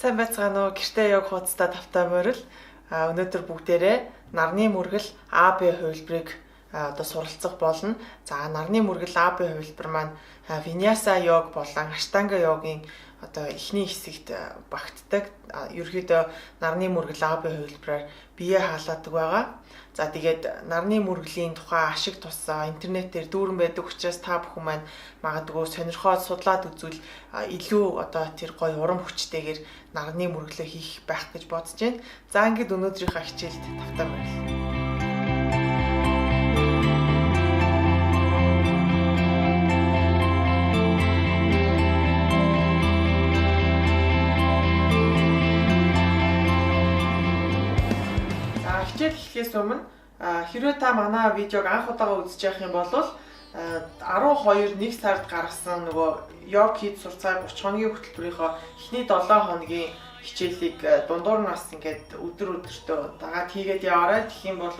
Сайн байцгаана уу? Гэртээ яг хуудастай тавтай морил. Өнөөдөр бүгдээрээ нарны мөргөл АБ хувилбарыг одоо суралцах болно. За нарны мөргөл АБ хувилбар маань Виняса йог болон Аштанга йогийн одоо эхний хэсэгт багтдаг. Ерөнхийдөө нарны мөргөл АБ хувилбараар бие хаалгадаг байгаа. За тэгээд нарны мөргөлийн тухай ашиг тус интернетээр дүүрэн байдаг учраас та бүхэн маань магадгүй сонирхоод судлаад үзвэл илүү одоо тэр гоё урам хүчтэйгээр нарны мөргөлөө хийх байх гэж бодож байна. За ингээд өнөөдрийнхөө хичээлд тавтай морил. Хичээл эхлэхээс өмнө хэрвээ та манай видеог анх удаага үзэж явах юм бол 12-1 сард гаргасан нөгөө йог хийд сурцааг 30 хоногийн хөтөлбөрийнхөө эхний 7 хоногийн хичээлийг дундуурнаас ингээд өдөр өдөртөө дагаад хийгээд яваарай. Тэгэх юм бол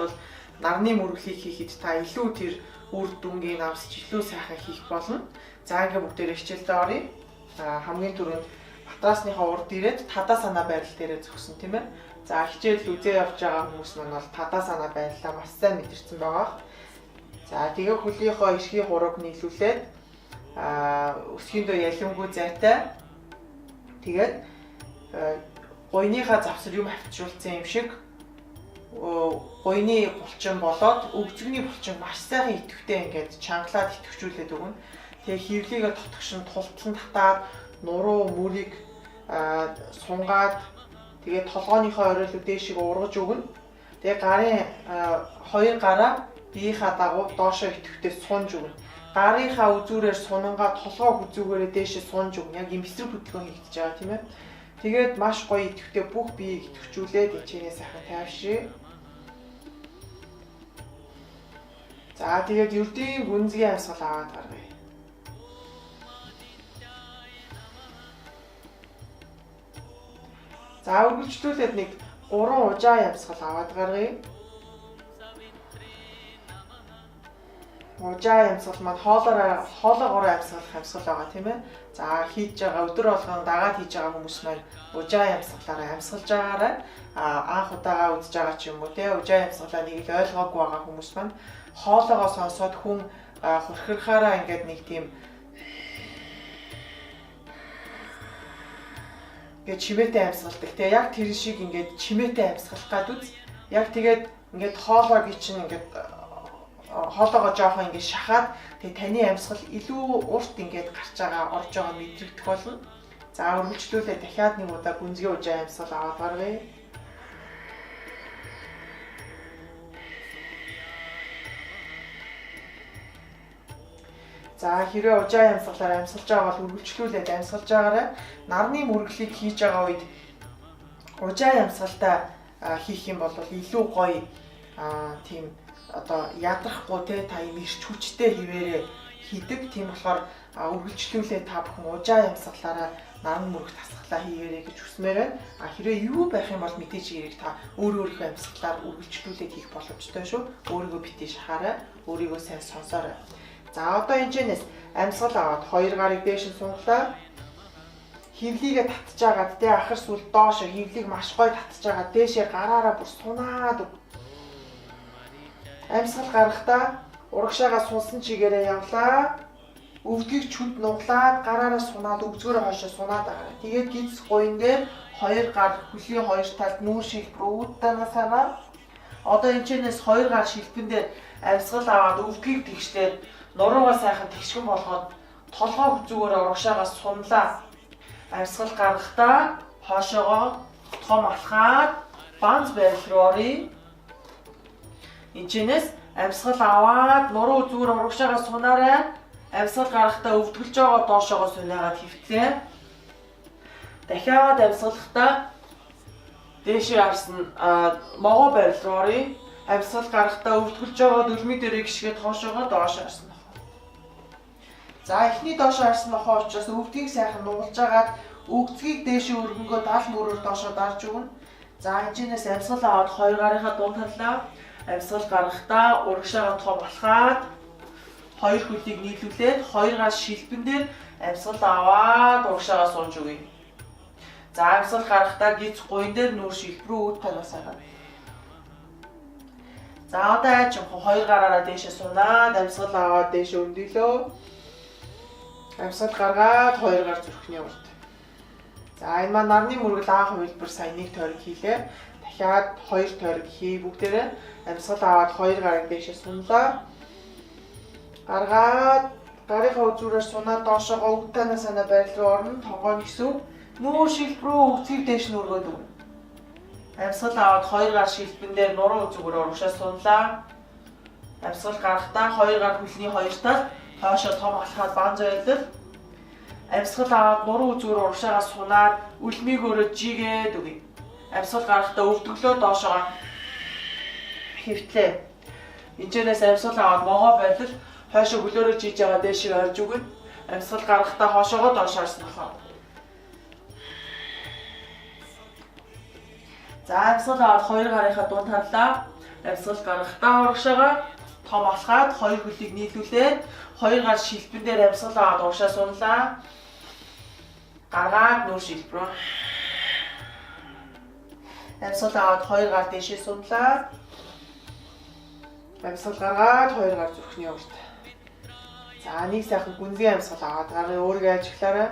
нарны мөргөлийг хийхэд та илүү тэр үр дүнгийн авсч илүү сайхан хийх болно. За ингээд бүгдээрээ хичээлдээ оръё. Хамгийн түрүүнд матрасныхаа урд ирээд тадаа санаа байрал дээрээ зогсон тийм ээ. За хичээл үзээ явж байгаа хүмүүс маань бол тадаа санаа байрлалаа маш сайн мэдэрсэн байгаа. За тэгээ хөлийнхөө эрхийн хураг нийлүүлээд өсгийндөө ялимгүй зайтай. Тэгээд гойныхаа завсар юм хавчруулсан юм шиг гойны булчин болоод өвзгний булчин маш сайхан идэвхтэй ингээд чангалаад идэвхжүүлээд өгнө. Тэгээ хөвлийгээ тотгошин тултлан татаад нуруу мөрийг сунгаад тэгээд толгойнхоо оройлог дээшийг ургаж өгнө. Тэгээ гарын хоёр гараа биеийнхаа дагуу доошоо идэвхтэй сунж өгнө. Гарынхаа үзүүрээр сунангаа толгой үзүүгээрээ дээшээ сунж өгнө. Яг юм эсрэг хөдөлгөөн хийгдэж байгаа тийм ээ. Тэгээд маш гоё идэвхтэй бүх биеийг идэвхжүүлээд эцэнээ сайхан тайвширъя. За тэгээд ердийн гүнзгий амьсгал аваад гаргая. За үргэлжлүүлээд нэг 3 ужаа ямсгал аваад гаргая. Ужаа ямсгал маань хоолоогоор ямсгал байгаа тийм ээ. За хийж байгаа өдөр болгон дагаад хийж байгаа хүмүүс маань ужаа ямсгалаараа ямсгалж байгаарай. Анх удаага үзэж байгаа ч юм уу те ужаа ямсгалаа нэг л ойлгоогүй байгаа хүмүүс маань хоолоогоо сонсоод хүн хурхирхаараа ингээд нэг тийм ингээд чимээтэй амьсгалдаг. Тэгээ яг тэр шиг ингээд чимээтэй амьсгалах гад үз. Яг тэгээд ингээд хоолойг чинь ингээд хоолойгоо жоохон ингээд шахаад тэгээ таны амьсгал илүү урт ингээд гарч байгаа орж байгаа мэдрэгдэх болно. За үргэлжлүүлээ дахиад нэг удаа гүнзгий ужаа амьсгал аваад гаргая. За хэрвээ ужаа амьсгалаар амьсгалж байгаа бол үргэлжлүүлээд амьсгалж байгаарай. Нарны мөргөлийг хийж байгаа үед ужаа амьсгалтай хийх юм бол илүү гоё тийм одоо ядрахгүй те та юм ирч хүчтэй хിവэрэ хийдэг. Тийм болохоор үргэлжлүүлээд та бүхэн ужаа амьсгалаараа нарны мөргөлт хасгалаа хийгээрэй гэж хүсмээр байна. Хэрвээ юу байх юм бол мэдээж хэрэг та өөрийнхөө амьсгалаар үргэлжлүүлээд хийх боломжтой шүү. Өөрийгөө битгий шахаарай. Өөрийгөө сайн сонсоорой. За одоо энэчнээс амьсгал аваад хоёр гарыг дээш нь сунглаа. Хөвлийгээ татж агаад тэ ахар сүл доош хөвлийг маш гоё татж агаад дээшээ гараараа бүр сунаад өг. Амьсгал гарахдаа урагшаага сунсан чигээрээ явлаа. Өвдгийг чүнд нуглаад гараараа сунаад өвзгөрөө хойшоо сунаад агаа. Тэгээд гидс гойн дээр хоёр гар хөлийн хоёр талд нүүр шилбэр үүдтэнээс аваа. Одоо энэчнээс хоёр гар шилбэн дээр амьсгал аваад өвдгийг тэгшлээд нуруугаа сайхан тэгшгэн болгоод толгой зүгээрээ урагшаагаа сунлаа. Амьсгал гаргахдаа хоошоогоо том алхаад банз байрал руу оръё. Энэчнээс амьсгал аваад нуруу зүгээрээ урагшаагаа сунаарай. Амьсгал гаргахдаа өвдгөлж байгаа доошоогоо сунаагаад хөвтлээ. Дахиад амьсгалахдаа дээшээ харсан могоо байрал руу оръё. Амьсгал гаргахдаа өвдгөлж байгаа дөлмийн дээрээ гიშгээд хоошоогоо доош харсан. За эхний доош харсан нохоо учраас өвдгийг сайхан нугалж агаад өгцгийг дээшээ өргөнгөө 70 мөрөөр доошоо дарж өгнө. За энэчнээс амьсгал аваад хоёр гарынхаа дунд харлаа. Амьсгал гаргахдаа урагшаага том алхаад хоёр хөлийг нийлүүлээд хоёр гар шилбэн дээр амьсгал аваад урагшаага сунж өгье. За амьсгал гарахдаа гиз гуйн дээр нүүр шилбэр рүү үд танаас хараа. За одоо айжмхан хоёр гараараа дээшээ сунаад амьсгал аваад дээшээ өндөлөө. Амьсгал гаргаад хоёр гар зүрхний урд. За энэ маань нарны мөргөл анх хувилбар сая нэг тойрог хийлээ. Дахиад хоёр тойрог хий бүгдээрээ амьсгал аваад хоёр гарыг дээшээ сунлаа. Гаргаад гарынхаа үзүүрээр сунаад доошоогоо үд танаас санаа байрал руу орно. Тонгоо нисв. Нүүр шилбэр рүү өвцгийг дээш нүргөөд өгнө. Амьсгал аваад хоёр гар шилбэн дээр нуруу зүгээр урагшаа сунлаа. Амьсгал гарахдаа хоёр гар хөлний хоёр талд хоошоо том алхаад бан зойлол. Амьсгал аваад нуруу зүгээр урагшаагаа сунаад үлмийг өрөөд жигээд өгье. Амьсгал гарахдаа өвдөглөө доошоо хэвтлээ. Энэчнээс амьсгал аваад могоо байдал хоошоо хөлөөрөө жиж байгаа дээшийг орж өгнө. Амьсгал гарахдаа хоошоогоо доош харсан ахаа. За амьсгал аваад хоёр гарынхаа дунд харлаа. Амьсгал гарахдаа урагшаагаа том алхаад хоёр хөлийг нийлүүлээд хоёр гар шилбэн дээр амьсгал аваад урагшаа сунлаа. Гаргаад нүүр шилбэр. Амьсгал аваад хоёр гар дээшээ сунлаа. Амьсгал гаргаад хоёр гар зүрхний урд. За нэг сайхан гүнзгий амьсгал аваад гарын өөргөө ажиглаарай.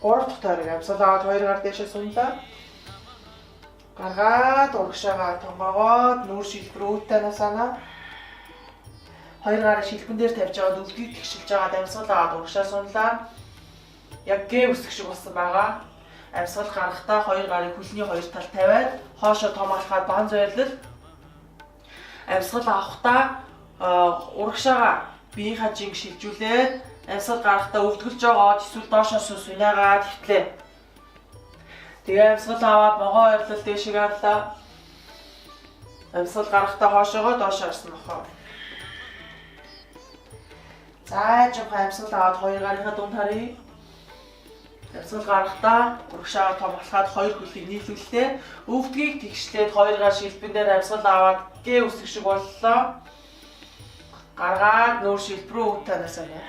3 дахь тойрог амьсгал аваад хоёр гар дээшээ сунлаа. Гаргаад урагшаагаа тонгоогоод нүүр шилбэр үд танаас санаа. Хоёр гараа шилбэн дээр тавьж аваад өвдгийг тэгшилж байгаа амьсгал аваад урагшаа сунлаа. Яг гээ үсэх шиг болсон байгаа. Амьсгал гарахдаа хоёр гарыг хөлний хоёр талд тавиад хоошоо том алхаад бан зойлол. Амьсгал авахдаа урагшаагаа биеийнхаа жинг шилжүүлээд амьсгал гарахдаа өвдгөлж байгаа эсвэл доошоос сүнээгаад хитлээ. Тэгээ амьсгал аваад могоо ойрлол дээшээ гарлаа. Амьсгал гарахдаа хоошоогоо доош харсан нохоо. За жинхэнэ амьсгал аваад хоёр гарынхаа дунд харъя. Амьсгал гарахдаа урагшаагаа том алхаад хоёр хөлийг нийлүүлээ. Өвдгийг тэгшлээд хоёр гар шилбэн дээр амьсгал аваад гээ үсэх шиг боллоо. Гаргаад нүүр шилбэр рүү үд танаас аваа.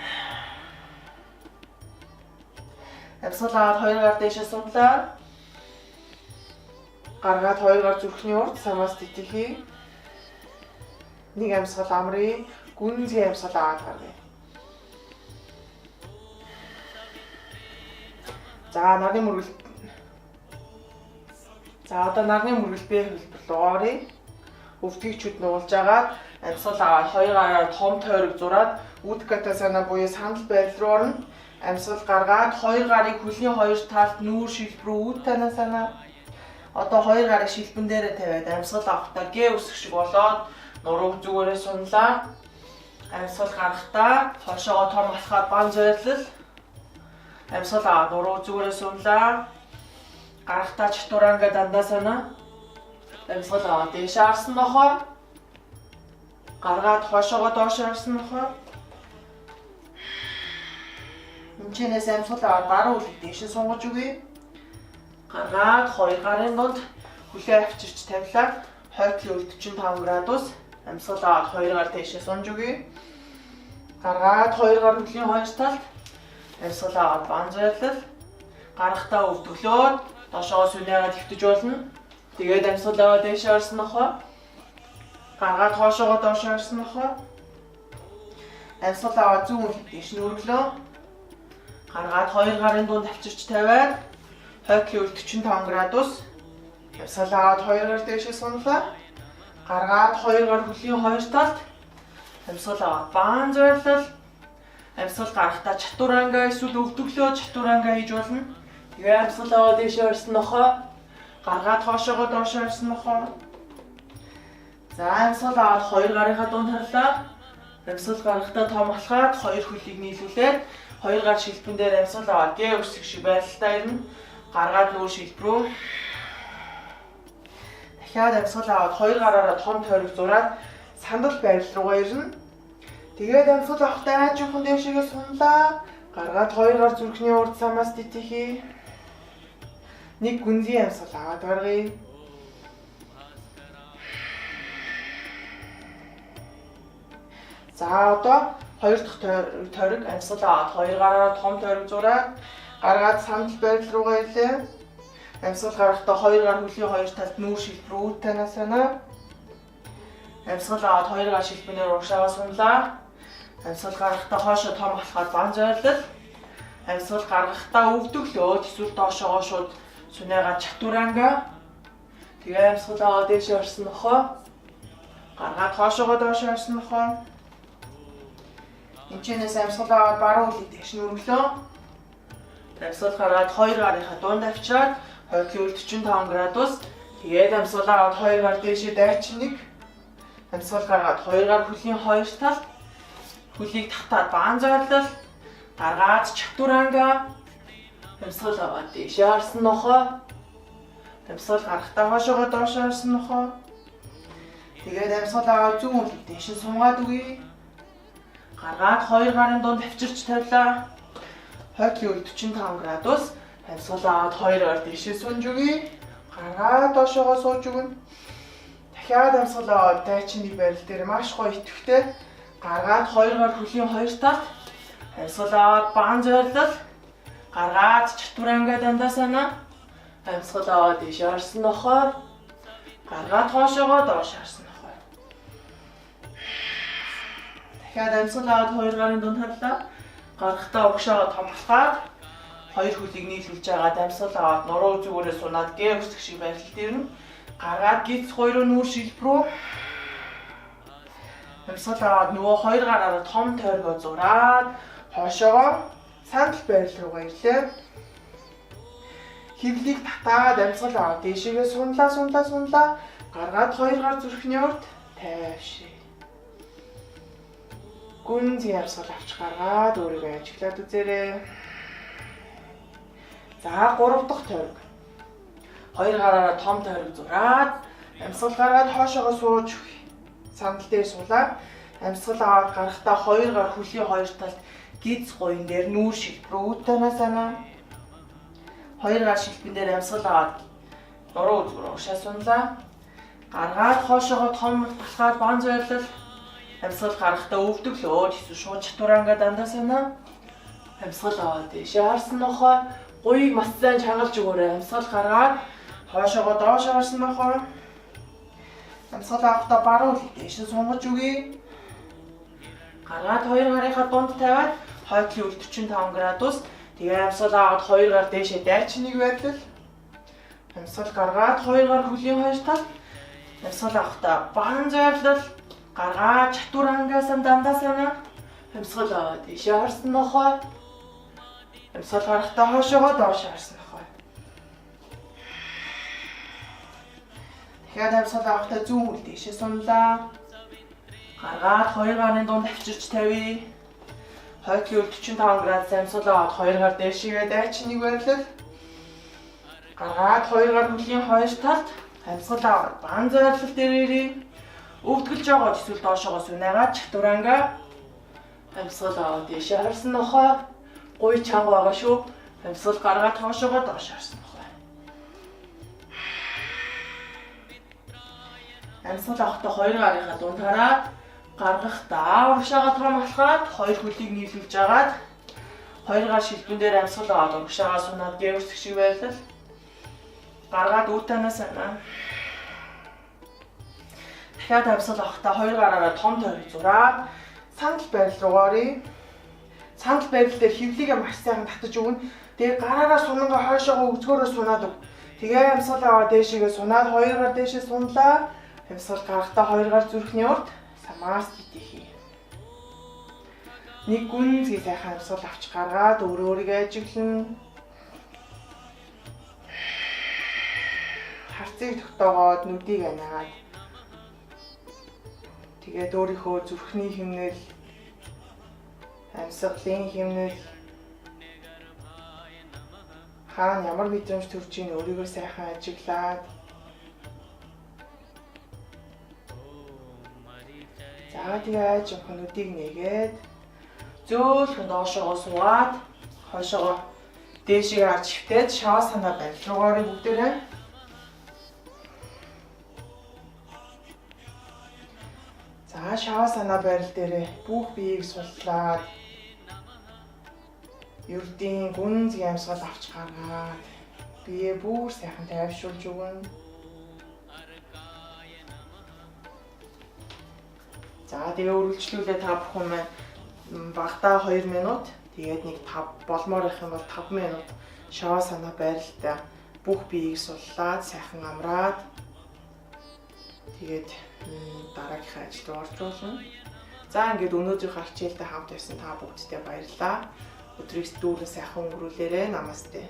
Амьсгал аваад хоёр гар дээшээ сунлаа. Гаргаад хоёр гар зүрхний урд самаас тэтгхий. Нэг амьсгал амрыг гүнзгий амьсгал аваад гаргая. За нарны мөргөл. За одоо нарны мөргөл бээр хэлбэр рүү оръё. Өвдгийчүүд нуулж агаад амьсгал аваад хоёр гараар том тойрог зураад үдгата санаа буюу санал байдал руу орно. Амьсгал гаргаад хоёр гарыг хөлний хоёр талд нүүр шилбэр рүү үд танаа санаа. Одоо хоёр гарыг шилбэн дээрээ тавиад амьсгал авахдаа гээ үсэх шиг болоод нурууг зүгээрээ сунлаа. Амьсгал гарахдаа хоошоогоо том алхаад бан зойлол. Амьсгал аваад нурууг зүгээрээ сунлаа. Гарахдаа чатуранга дандаа санаа. Амьсгал аваад дээш харсан нохоо. Гаргаад хоошоогоо доош харсан нохоо. Энэчнээс амьсгал аваад баруун хөлийг дээш сунгаж өгье. Гаргаад хоёр гарын дунд хүлээ авчирч тавилаа. Хойтлын өвд 45 градус. Амьсгал аваад хоёр гар дээшээ сунж өгье. Гаргаад хоёр гар хөлний хоёр талд амьсгал аваад бан зойлол. Гарахдаа өвдөглөөд доошоо сүнээгээд хөвтөж болно. Тэгээд амьсгал аваад дээшээ орсон нохоо. Гаргаад хоошоогоо доош харсан нохоо. Амьсгал аваад зүүн хөлийг дээш нүрглөө. Гаргаад хоёр гарын дунд авчирч тавиад хойтлын өвд 45 градус. Амьсгал аваад хоёр гар дээшээ сунлаа. Гаргаад хоёр гар хөлийн хоёр талд амьсгал аваад баан зойлол. Амьсгал гарахдаа чатуранга эсвэл өвдөглөө чатуранга хийж болно. Тэгээ амьсгал аваад дээшээ орсон нохоо. Гаргаад хоошоогоо доош харсан нохоо. За амьсгал аваад хоёр гарынхаа дунд харлаа. Амьсгал гарахдаа том алхаад хоёр хөлийг нийлүүлээд хоёр гар шилбэн дээр амьсгал аваад гээ үсэх шиг байдалтай ирнэ. Гаргаад нүүр шилбэр рүү. Дахиад амьсгал аваад хоёр гараараа том тойрог зураад сандал байрал руугаа ирнэ. Тэгээд амьсгал авахдаа аажихан дээшээ сунлаа. Гаргаад хоёр гар зүрхний урд самаас тэтгхий. Нэг гүнзгий амьсгал аваад гаргая. За одоо хоёр дахь тойрог амьсгал аваад хоёр гараараа том тойрог зураад Гаргаад сандал байдал руугаа ирлээ. Амьсгал гарахдаа хоёр гар хөлийн хоёр талд нүүр шилбэр үүд танаа санаа. Амьсгал аваад хоёр гар шилбэнээр урагшаага сунлаа. Амьсгал гарахдаа хоошоо том болоход бан зойрлол. Амьсгал гаргахдаа өвдөглөө эсвэл доошоогоо шууд сүнээгаа чатуранга. Тэгээ амьсгал аваад дээшээ орсон нохоо. Гаргаад хоошоогоо доошоо орсон нохоо. Энчнээс амьсгал аваад баруун хөлийг дээш нь өргөлөө. Амьсгал гаргаад хоёр гарынхаа дунд авчираад хойдлын 45 градус. Тэгээд амьсгал аваад хоёр гар дээшээ дайчин нэг. Амьсгал гаргаад хоёр гар хөлийн хоёр талд хөлийг татаад баан зойрлол. Гаргаад чатуранга. Амьсгал аваад дээшээ харсан нохоо. Амьсгал гарахдаа хоошоогоо доошоо харсан нохоо. Тэгээд амьсгал аваад зүүн хөлийг дээшээ сунгаад үгүй. Гаргаад хоёр гарын дунд авчирч тавилаа. Хойдлын 45 градус. Амьсгал аваад хоёр гар дээшээ сунж үгүй. Гаргаад доошоогоо сууж өгнө. Дахиад амьсгал аваад дайчны барил дээр маш гоё идэвхтэй. Гаргаад хоёр гар хөлийн хоёр талд амьсгал аваад баан зойрлол. Гаргаад чатуранга дандаа санаа. Амьсгал аваад дээшээ харсан нохоо. Гаргаад хоошоогоо доош харсан нохоо. Дахиад амьсгал аваад хоёр гарын дунд харлаа. Гарахдаа угшаага том болоход хоёр хөлийг нийлүүлж байгаа амьсгал аваад нуруу зүгээрээ сунаад гээ өсөх шиг байрлал дээр нь гаргаад гиз хоёроо нүүр шилбрүү. Амьсгал аваад нөгөө хоёр гараараа том тойргоо зураад хоошоогоо сандал байрал руугаа ирлээ. Хөвлийг татаад амьсгал аваад дээшээгээ сунлаа. Гаргаад хоёр гар зүрхний урд тайвшээ. Гүн зэн амьсгал авч гаргаад өөрийгөө ажиглаад үзээрэй. За 3 дахь тойрог. Хоёр гараараа том тойрог зураад амьсгал гаргаад хоошоогоо сууж сандал дээр суулаад амьсгал аваад гарахдаа хоёр гар хөлийн хоёр талд гиз гоён дээр нүүр шилбэр үүдэнэ санаа. Хоёр гар шилбэн дээр амьсгал аваад нуруу зүрх уушаа сунлаа. Гаргаад хоошоогоо том болоход бан зойрлол. Амьсгал гарахдаа өвдөглөө эсвэл шууд чатуранга дандаа санаа. Амьсгал аваад дээшээ харсан нохоо. Гуйг маш сайн чангалж өгөөрэй. Амьсгал гаргаад хоошоогоо доош харсан нохоо. Амьсгал авахдаа баруун хөлийг дээшээ сунгаж үгүй. Гаргаад хоёр гарынхаа дунд тавиад хойдлын 45 градус. Тэгээ амьсгал аваад хоёр гар дээшээ дайчин нэг байрлал. Амьсгал гаргаад хоёр гар хөлийн хоёр тал. Амьсгал авахдаа баан зойрлол. Гаргаад чатурангаас дандаа санаа. Амьсгал аваад дээшээ харсан нохоо. Амьсгал гарахдаа хоошоогоо доош харсан нохоо. Дахиад амьсгал авахдаа зүүн хөл дээшээ сунлаа. Гаргаад хоёр гарын дунд авчирч тавья. Хойдлын 45 градус амьсгал аваад хоёр гар дээшээгээ дайчин нэг байрлал. Гаргаад хоёр гар хөлийн хоёр талд амьсгал аваад баан зойрлол дээр ирээ. Өвдгөлж байгаа эсвэл доошоогоо сүнээгаа чатуранга. Амьсгал аваад дээшээ харсан нохоо. Гуй чанга байгаа шүү. Амьсгал гаргаад хоошоогоо доош харсан нохоо. Амьсгал авахдаа хоёр гарынхаа дунд хараад гаргахдаа урагшаага том болоход хоёр хөлийг нийлүүлж агаад хоёр гар шилбэн дээр амьсгал аваад урагшаага сунаад гээвэрсэх шиг байлал. Гаргаад үүдэнэ санаа. Дахиад амьсгал авахдаа хоёр гараараа том тойрог зураад сандал байрал руу оръё. Сандал байрал дээр хөвлийгээ маш сайхан татаж өгнө. Тэгээ гараараа сунангаа хойшоогоо үзгөөрөө сунаад өг. Тэгээ амьсгал аваад дээшээгээ сунаад хоёр гар дээшээ сунлаа. Амьсгал гарахдаа хоёр гар зүрхний урд самастити хий. Нэг гүнзгий сайхан амьсгал авч гаргаад өөрийгөө ажиглана. Харцыг тогтоогоод нүдийг анаад. Тэгээд өөрийнхөө зүрхний хэмнэл, амьсгалын хэмнэл, хаана ямар мэдрэмж төрж ийн өөрийгөө сайхан ажиглаад. За тэгээд жоохон нүдийг нэгээд зөөлхөн доошоогоо суугаад хойшоогоо дээшээ харж хөвтөөд шава санаа байл руугаа орё бүгдээрээ. За шава санаа байрал дээрээ бүх биеийг суллаад ердийн гүнзгий амьсгал авч гаргаад бие бүр сайхан тайвшруулж өгнө. За тэгээ үргэлжлүүлээ та бүхэн маань багтаа 2 минут, тэгээд нэг 5 болмоор их юм бол 5 минут шава санаа байралтай бүх биеийг суллаад сайхан амраад тэгээд дараагийнхаа ажилд оржуулна. За ингээд өнөөдрийнхөө хичээлдээ хамт байсан та бүгдтэй баярлалаа. Өдрийг дүүрэн сайхан өнгөрүүлээрэй. Намасте.